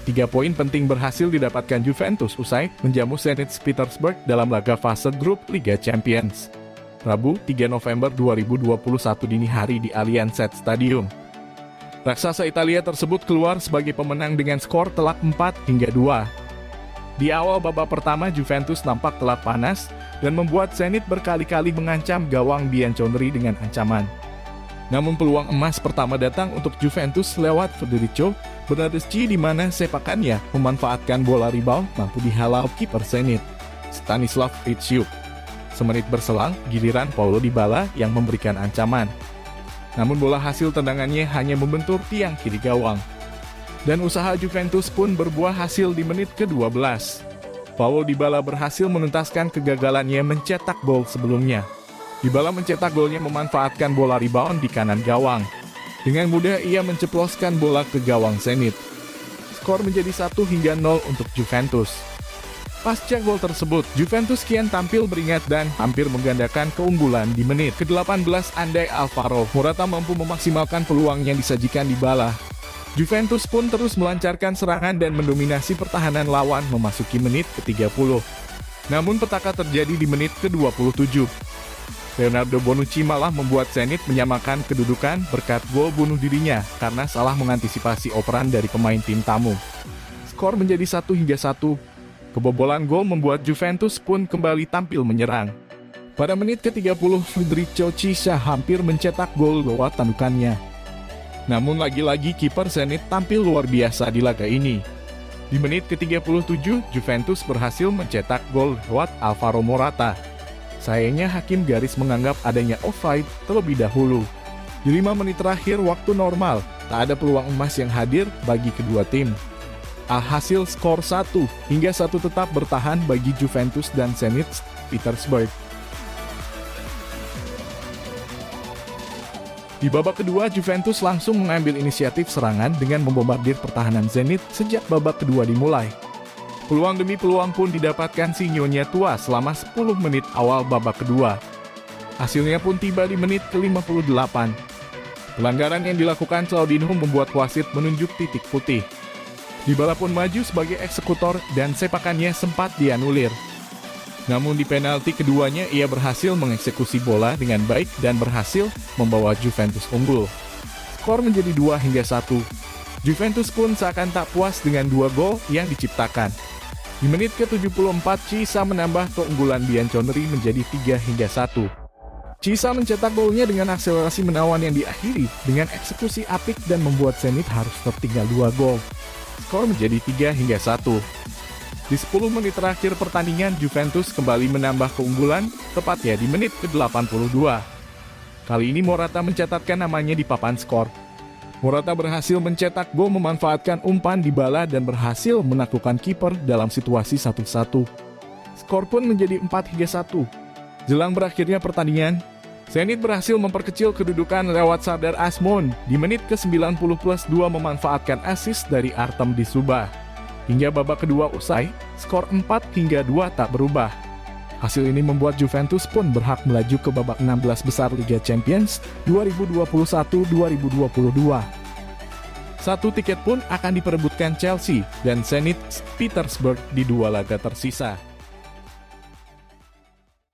3 poin penting berhasil didapatkan Juventus usai menjamu Zenit Petersburg dalam laga fase grup Liga Champions. Rabu, 3 November 2021 dini hari di Allianz Stadium. Raksasa Italia tersebut keluar sebagai pemenang dengan skor telak 4-2. Di awal babak pertama, Juventus nampak telak panas dan membuat Zenit berkali-kali mengancam gawang Bianconeri dengan ancaman. Namun peluang emas pertama datang untuk Juventus lewat Federico Bernardeschi, di mana sepakannya memanfaatkan bola rebound mampu dihalau kiper Zenit, Stanislav Ritschuk. Semenit berselang, giliran Paulo Dybala yang memberikan ancaman. Namun bola hasil tendangannya hanya membentur tiang kiri gawang. Dan usaha Juventus pun berbuah hasil di menit ke-12. Paulo Dybala berhasil menuntaskan kegagalannya mencetak gol sebelumnya. Dybala mencetak golnya memanfaatkan bola rebound di kanan gawang. Dengan mudah ia menceploskan bola ke gawang Zenit. Skor menjadi 1-0 untuk Juventus. Pasca gol tersebut, Juventus kian tampil beringat dan hampir menggandakan keunggulan di menit ke-18. Andai Alvaro Morata mampu memaksimalkan peluang yang disajikan Dybala, Juventus pun terus melancarkan serangan dan mendominasi pertahanan lawan memasuki menit ke-30. Namun petaka terjadi di menit ke-27. Leonardo Bonucci malah membuat Zenit menyamakan kedudukan berkat gol bunuh dirinya karena salah mengantisipasi operan dari pemain tim tamu. Skor menjadi 1-1. Kebobolan gol membuat Juventus pun kembali tampil menyerang. Pada menit ke-30, Federico Chiesa hampir mencetak gol lewat tandukannya. Namun lagi-lagi kiper Zenit tampil luar biasa di laga ini. Di menit ke-37, Juventus berhasil mencetak gol lewat Alvaro Morata. Sayangnya hakim garis menganggap adanya offside terlebih dahulu. Di 5 menit terakhir waktu normal, tak ada peluang emas yang hadir bagi kedua tim. Alhasil skor 1-1 tetap bertahan bagi Juventus dan Zenit Petersburg. Di babak kedua, Juventus langsung mengambil inisiatif serangan dengan membombardir pertahanan Zenit sejak babak kedua dimulai. Peluang demi peluang pun didapatkan si Nyonya Tua selama 10 menit awal babak kedua. Hasilnya pun tiba di menit ke-58. Pelanggaran yang dilakukan Claudinho membuat wasit menunjuk titik putih. Dybala pun maju sebagai eksekutor dan sepakannya sempat dianulir. Namun di penalti keduanya ia berhasil mengeksekusi bola dengan baik dan berhasil membawa Juventus unggul. Skor menjadi 2-1. Juventus pun seakan tak puas dengan 2 gol yang diciptakan. Di menit ke-74, Chiesa menambah keunggulan Bianconeri menjadi 3-1. Chiesa mencetak golnya dengan akselerasi menawan yang diakhiri dengan eksekusi apik dan membuat Zenit harus tertinggal 2 gol. Skor menjadi 3-1. Di 10 menit terakhir pertandingan, Juventus kembali menambah keunggulan, tepatnya di menit ke-82. Kali ini Morata mencatatkan namanya di papan skor. Morata berhasil mencetak gol memanfaatkan umpan Dybala dan berhasil menaklukkan kiper dalam situasi 1-1. Skor pun menjadi 4-1. Jelang berakhirnya pertandingan, Zenit berhasil memperkecil kedudukan lewat Sardar Azmoun di menit ke-90+2 memanfaatkan assist dari Artem Dzyuba. Hingga babak kedua usai, skor 4-2 tak berubah. Hasil ini membuat Juventus pun berhak melaju ke babak 16 besar Liga Champions 2021-2022. 1 tiket pun akan diperebutkan Chelsea dan Zenit Petersburg di 2 laga tersisa.